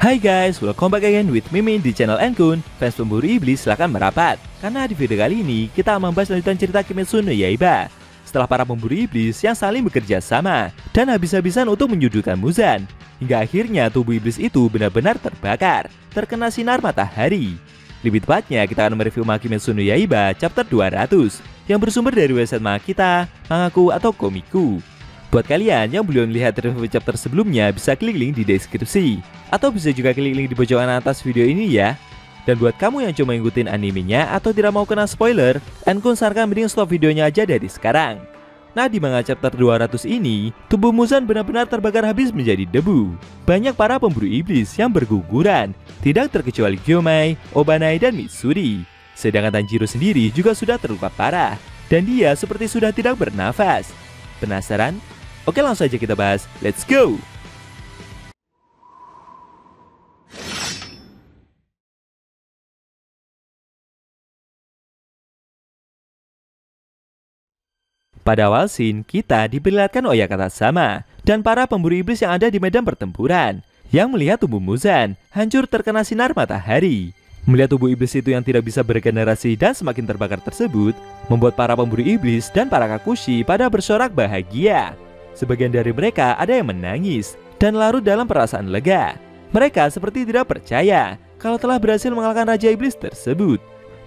Hai guys, welcome back again with Mimin di channel Enkun. Fans pemburu iblis silahkan merapat, karena di video kali ini kita membahas lanjutan cerita Kimetsu no Yaiba. Setelah para pemburu iblis yang saling bekerja sama dan habis-habisan untuk menyudutkan Muzan, hingga akhirnya tubuh iblis itu benar-benar terbakar, terkena sinar matahari. Lebih tepatnya kita akan mereview manga Kimetsu no Yaiba chapter 200 yang bersumber dari website manga kita, Mangaku atau Komiku. Buat kalian yang belum lihat review chapter sebelumnya, bisa klik link di deskripsi, atau bisa juga klik link di pojokan atas video ini ya. Dan buat kamu yang cuma ngikutin animenya atau tidak mau kena spoiler, Enkun sarankan mending stop videonya aja dari sekarang. Nah, di manga chapter 200 ini, tubuh Muzan benar-benar terbakar habis menjadi debu. Banyak para pemburu iblis yang berguguran, tidak terkecuali Gyomai, Obanai, dan Mitsuri. Sedangkan Tanjiro sendiri juga sudah terluka parah, dan dia seperti sudah tidak bernafas. Penasaran? Oke, langsung aja kita bahas. Let's go! Pada awal scene, kita diperlihatkan Oyakata sama dan para pemburu iblis yang ada di medan pertempuran yang melihat tubuh Muzan hancur terkena sinar matahari. Melihat tubuh iblis itu yang tidak bisa beregenerasi dan semakin terbakar tersebut, membuat para pemburu iblis dan para Kakushi pada bersorak bahagia. Sebagian dari mereka ada yang menangis dan larut dalam perasaan lega. Mereka seperti tidak percaya kalau telah berhasil mengalahkan Raja Iblis tersebut.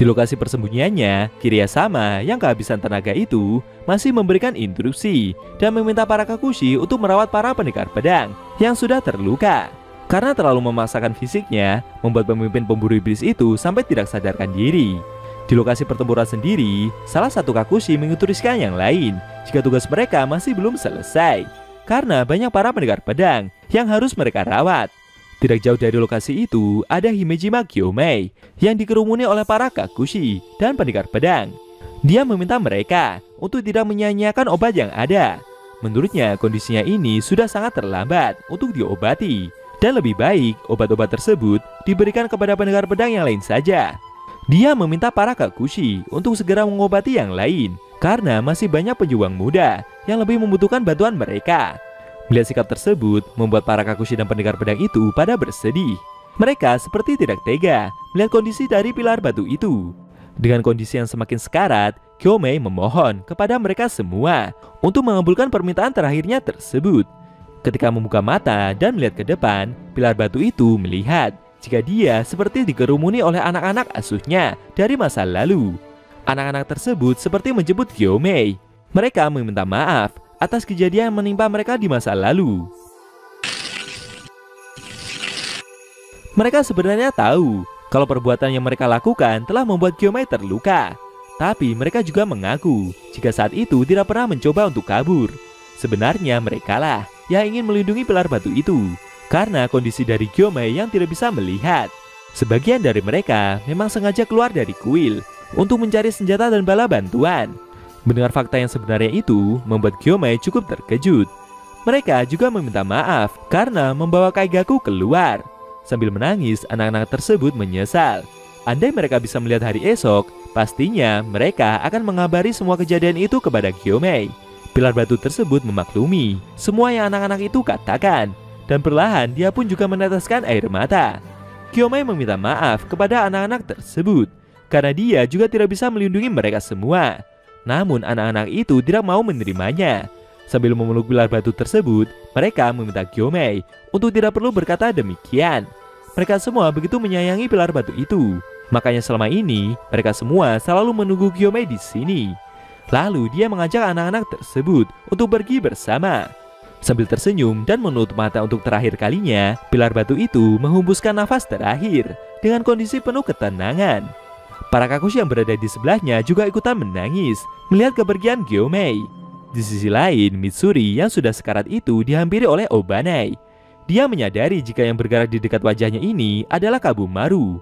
Di lokasi persembunyiannya, Kiriya sama yang kehabisan tenaga itu masih memberikan instruksi dan meminta para Kakushi untuk merawat para pendekar pedang yang sudah terluka. Karena terlalu memaksakan fisiknya, membuat pemimpin pemburu iblis itu sampai tidak sadarkan diri. Di lokasi pertempuran sendiri, salah satu Kakushi menginstruksikan yang lain jika tugas mereka masih belum selesai, karena banyak para pendekar pedang yang harus mereka rawat. Tidak jauh dari lokasi itu, ada Himejima Gyomai yang dikerumuni oleh para Kakushi dan pendekar pedang. Dia meminta mereka untuk tidak menyia-nyiakan obat yang ada. Menurutnya, kondisinya ini sudah sangat terlambat untuk diobati, dan lebih baik obat-obat tersebut diberikan kepada pendekar pedang yang lain saja. Dia meminta para Kakushi untuk segera mengobati yang lain, karena masih banyak pejuang muda yang lebih membutuhkan bantuan mereka. Melihat sikap tersebut, membuat para Kakushi dan pendekar pedang itu pada bersedih. Mereka seperti tidak tega melihat kondisi dari pilar batu itu. Dengan kondisi yang semakin sekarat, Gyomai memohon kepada mereka semua untuk mengabulkan permintaan terakhirnya tersebut. Ketika membuka mata dan melihat ke depan, pilar batu itu melihat jika dia seperti dikerumuni oleh anak-anak asuhnya dari masa lalu. Anak-anak tersebut seperti menjemput Gyomai. Mereka meminta maaf atas kejadian yang menimpa mereka di masa lalu. Mereka sebenarnya tahu kalau perbuatan yang mereka lakukan telah membuat Gyomai terluka. Tapi mereka juga mengaku jika saat itu tidak pernah mencoba untuk kabur. Sebenarnya merekalah yang ingin melindungi pilar batu itu, karena kondisi dari Gyomai yang tidak bisa melihat. Sebagian dari mereka memang sengaja keluar dari kuil untuk mencari senjata dan bala bantuan. Mendengar fakta yang sebenarnya itu membuat Gyomai cukup terkejut. Mereka juga meminta maaf karena membawa Kaigaku keluar. Sambil menangis, anak-anak tersebut menyesal. Andai mereka bisa melihat hari esok, pastinya mereka akan mengabari semua kejadian itu kepada Gyomai. Pilar batu tersebut memaklumi semua yang anak-anak itu katakan, dan perlahan dia pun juga meneteskan air mata. Gyomai meminta maaf kepada anak-anak tersebut karena dia juga tidak bisa melindungi mereka semua. Namun anak-anak itu tidak mau menerimanya. Sambil memeluk pilar batu tersebut, mereka meminta Gyomai untuk tidak perlu berkata demikian. Mereka semua begitu menyayangi pilar batu itu. Makanya selama ini mereka semua selalu menunggu Gyomai di sini. Lalu dia mengajak anak-anak tersebut untuk pergi bersama. Sambil tersenyum dan menutup mata untuk terakhir kalinya, pilar batu itu menghembuskan nafas terakhir dengan kondisi penuh ketenangan. Para Kakushi yang berada di sebelahnya juga ikutan menangis melihat kepergian Gyomai. Di sisi lain, Mitsuri yang sudah sekarat itu dihampiri oleh Obanai. Dia menyadari jika yang bergerak di dekat wajahnya ini adalah Kabumaru.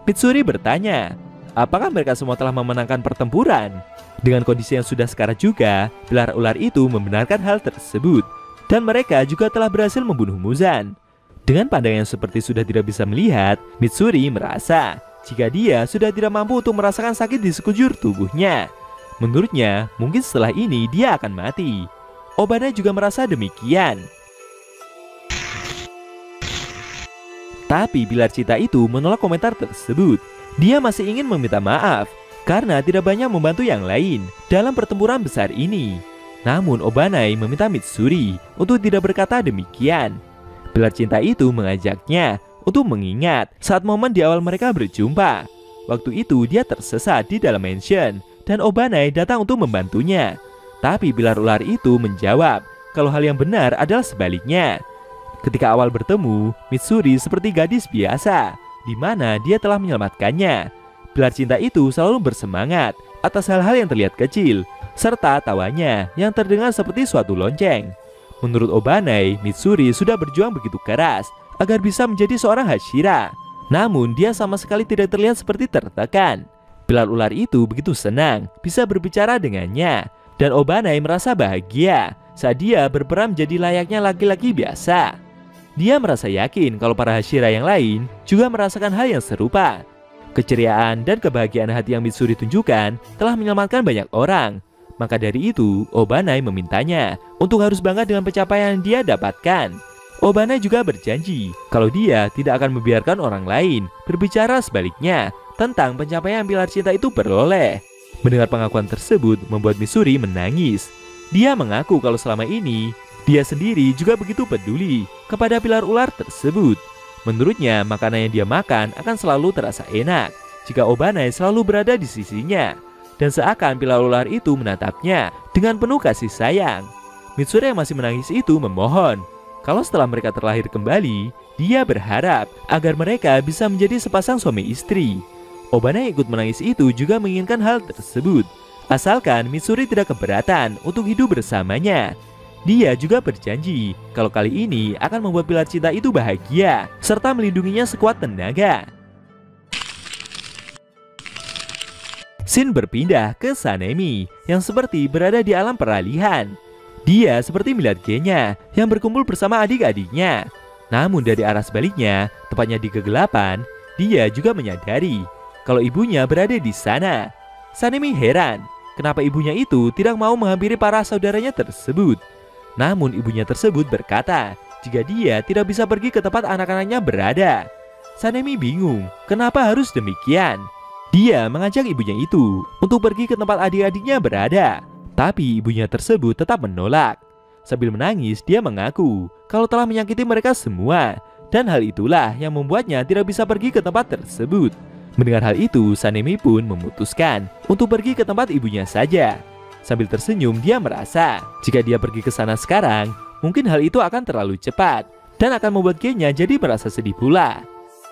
Mitsuri bertanya, apakah mereka semua telah memenangkan pertempuran? Dengan kondisi yang sudah sekarat juga, pilar ular itu membenarkan hal tersebut. Dan mereka juga telah berhasil membunuh Muzan. Dengan pandangan yang seperti sudah tidak bisa melihat, Mitsuri merasa jika dia sudah tidak mampu untuk merasakan sakit di sekujur tubuhnya. Menurutnya, mungkin setelah ini dia akan mati. Obana juga merasa demikian. Tapi pilar cinta itu menolak komentar tersebut. Dia masih ingin meminta maaf karena tidak banyak membantu yang lain dalam pertempuran besar ini. Namun Obanai meminta Mitsuri untuk tidak berkata demikian. Pilar cinta itu mengajaknya untuk mengingat saat momen di awal mereka berjumpa. Waktu itu dia tersesat di dalam mansion dan Obanai datang untuk membantunya. Tapi pilar ular itu menjawab kalau hal yang benar adalah sebaliknya. Ketika awal bertemu, Mitsuri seperti gadis biasa, di mana dia telah menyelamatkannya. Pilar cinta itu selalu bersemangat atas hal-hal yang terlihat kecil, serta tawanya yang terdengar seperti suatu lonceng. Menurut Obanai, Mitsuri sudah berjuang begitu keras agar bisa menjadi seorang Hashira. Namun dia sama sekali tidak terlihat seperti tertekan. Pilar ular itu begitu senang bisa berbicara dengannya, dan Obanai merasa bahagia saat dia berperan menjadi layaknya laki-laki biasa. Dia merasa yakin kalau para Hashira yang lain juga merasakan hal yang serupa. Keceriaan dan kebahagiaan hati yang Mitsuri tunjukkan telah menyelamatkan banyak orang. Maka dari itu, Obanai memintanya untuk harus bangga dengan pencapaian yang dia dapatkan. Obanai juga berjanji kalau dia tidak akan membiarkan orang lain berbicara sebaliknya tentang pencapaian pilar cinta itu beroleh. Mendengar pengakuan tersebut membuat Mitsuri menangis. Dia mengaku kalau selama ini dia sendiri juga begitu peduli kepada pilar ular tersebut. Menurutnya makanan yang dia makan akan selalu terasa enak jika Obanai selalu berada di sisinya. Dan seakan pilar ular itu menatapnya dengan penuh kasih sayang. Mitsuri yang masih menangis itu memohon kalau setelah mereka terlahir kembali, dia berharap agar mereka bisa menjadi sepasang suami istri. Obanai ikut menangis itu juga menginginkan hal tersebut, asalkan Mitsuri tidak keberatan untuk hidup bersamanya. Dia juga berjanji kalau kali ini akan membuat pilar cinta itu bahagia serta melindunginya sekuat tenaga. Scene berpindah ke Sanemi yang seperti berada di alam peralihan. Dia seperti melihat Genya yang berkumpul bersama adik-adiknya. Namun dari arah sebaliknya, tepatnya di kegelapan, dia juga menyadari kalau ibunya berada di sana. Sanemi heran kenapa ibunya itu tidak mau menghampiri para saudaranya tersebut. Namun ibunya tersebut berkata jika dia tidak bisa pergi ke tempat anak-anaknya berada. Sanemi bingung kenapa harus demikian. Dia mengajak ibunya itu untuk pergi ke tempat adik-adiknya berada. Tapi ibunya tersebut tetap menolak. Sambil menangis dia mengaku kalau telah menyakiti mereka semua. Dan hal itulah yang membuatnya tidak bisa pergi ke tempat tersebut. Mendengar hal itu, Sanemi pun memutuskan untuk pergi ke tempat ibunya saja. Sambil tersenyum dia merasa jika dia pergi ke sana sekarang, mungkin hal itu akan terlalu cepat dan akan membuat Genya jadi merasa sedih pula.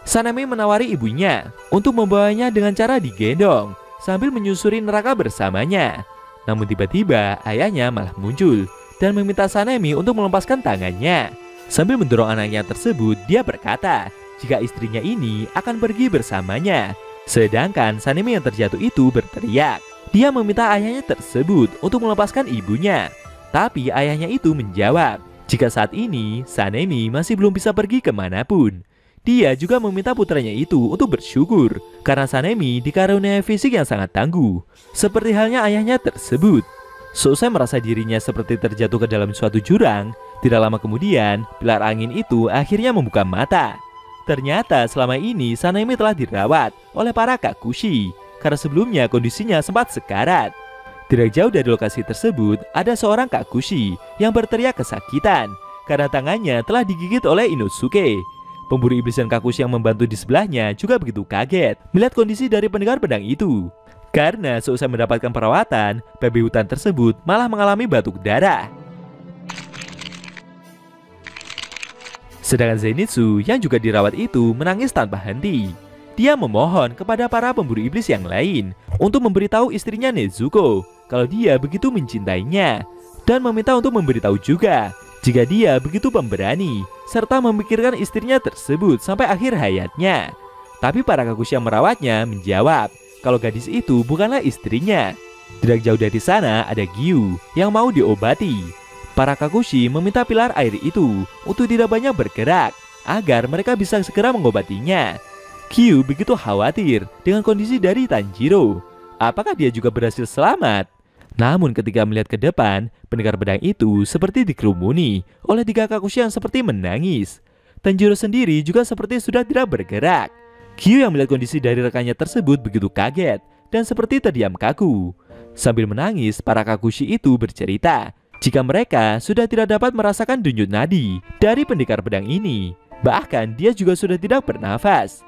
Sanemi menawari ibunya untuk membawanya dengan cara digendong sambil menyusuri neraka bersamanya. Namun tiba-tiba ayahnya malah muncul dan meminta Sanemi untuk melepaskan tangannya. Sambil mendorong anaknya tersebut, dia berkata jika istrinya ini akan pergi bersamanya. Sedangkan Sanemi yang terjatuh itu berteriak. Dia meminta ayahnya tersebut untuk melepaskan ibunya. Tapi ayahnya itu menjawab jika saat ini Sanemi masih belum bisa pergi kemanapun. Dia juga meminta putranya itu untuk bersyukur karena Sanemi dikaruniai fisik yang sangat tangguh, seperti halnya ayahnya tersebut. Seusai merasa dirinya seperti terjatuh ke dalam suatu jurang, tidak lama kemudian pilar angin itu akhirnya membuka mata. Ternyata selama ini Sanemi telah dirawat oleh para kakushi karena sebelumnya kondisinya sempat sekarat. Tidak jauh dari lokasi tersebut ada seorang kakushi yang berteriak kesakitan karena tangannya telah digigit oleh Inosuke. Pemburu iblis dan kakushi yang membantu di sebelahnya juga begitu kaget melihat kondisi dari pendekar pedang itu. Karena seusai mendapatkan perawatan, babi hutan tersebut malah mengalami batuk darah. Sedangkan Zenitsu yang juga dirawat itu menangis tanpa henti. Dia memohon kepada para pemburu iblis yang lain untuk memberitahu istrinya Nezuko kalau dia begitu mencintainya, dan meminta untuk memberitahu juga jika dia begitu pemberani serta memikirkan istrinya tersebut sampai akhir hayatnya. Tapi para kakushi yang merawatnya menjawab kalau gadis itu bukanlah istrinya. Tidak jauh dari sana ada Gyu yang mau diobati. Para kakushi meminta pilar air itu untuk tidak banyak bergerak agar mereka bisa segera mengobatinya. Gyu begitu khawatir dengan kondisi dari Tanjiro. Apakah dia juga berhasil selamat? Namun ketika melihat ke depan, pendekar pedang itu seperti dikerumuni oleh 3 kakushi yang seperti menangis. Tanjiro sendiri juga seperti sudah tidak bergerak. Kyu yang melihat kondisi dari rekannya tersebut begitu kaget dan seperti terdiam kaku. Sambil menangis, para Kakushi itu bercerita jika mereka sudah tidak dapat merasakan denyut nadi dari pendekar pedang ini. Bahkan dia juga sudah tidak bernafas.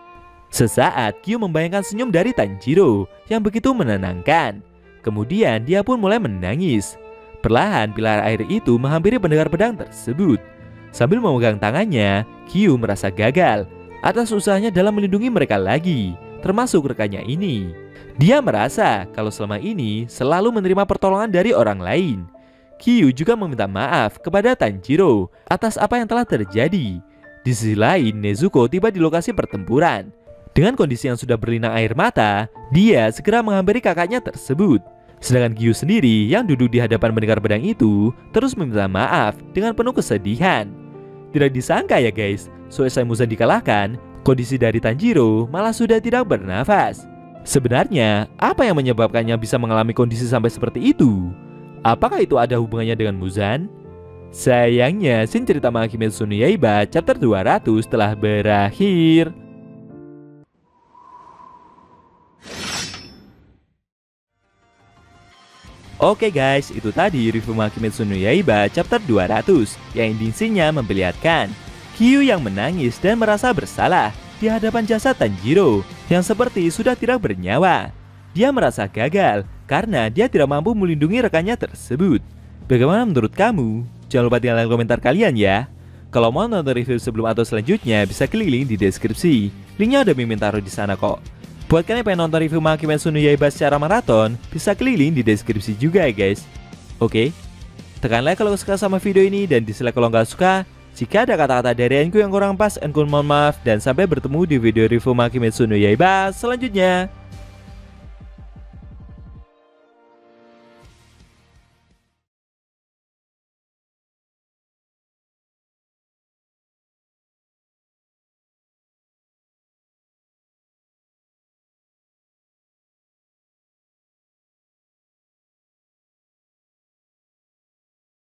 Sesaat Kyu membayangkan senyum dari Tanjiro yang begitu menenangkan. Kemudian dia pun mulai menangis. Perlahan pilar air itu menghampiri pendekar pedang tersebut. Sambil memegang tangannya, Kyu merasa gagal atas usahanya dalam melindungi mereka lagi, termasuk rekannya ini. Dia merasa kalau selama ini selalu menerima pertolongan dari orang lain. Kyu juga meminta maaf kepada Tanjiro atas apa yang telah terjadi. Di sisi lain, Nezuko tiba di lokasi pertempuran. Dengan kondisi yang sudah berlinang air mata, dia segera menghampiri kakaknya tersebut. Sedangkan Kyu sendiri yang duduk di hadapan pendekar pedang itu terus meminta maaf dengan penuh kesedihan. Tidak disangka ya guys, selesai Muzan dikalahkan, kondisi dari Tanjiro malah sudah tidak bernafas. Sebenarnya, apa yang menyebabkannya bisa mengalami kondisi sampai seperti itu? Apakah itu ada hubungannya dengan Muzan? Sayangnya, scene cerita manga Kimetsu no Yaiba chapter 200 telah berakhir. Oke guys, itu tadi review manga Kimetsu no Yaiba chapter 200 yang intinya memperlihatkan Kyu yang menangis dan merasa bersalah di hadapan jasad Tanjiro yang seperti sudah tidak bernyawa. Dia merasa gagal karena dia tidak mampu melindungi rekannya tersebut. Bagaimana menurut kamu? Jangan lupa tinggalkan komentar kalian ya. Kalau mau nonton review sebelum atau selanjutnya bisa klik link di deskripsi. Linknya udah mimin taruh di sana kok. Buat kalian yang pengen nonton review manga Kimetsu no Yaiba secara maraton, bisa klik link di deskripsi juga ya guys. Oke, tekan like kalau suka sama video ini dan dislike kalau nggak suka. Jika ada kata-kata dari Enku yang kurang pas, Enku mohon maaf dan sampai bertemu di video review manga Kimetsu no Yaiba selanjutnya.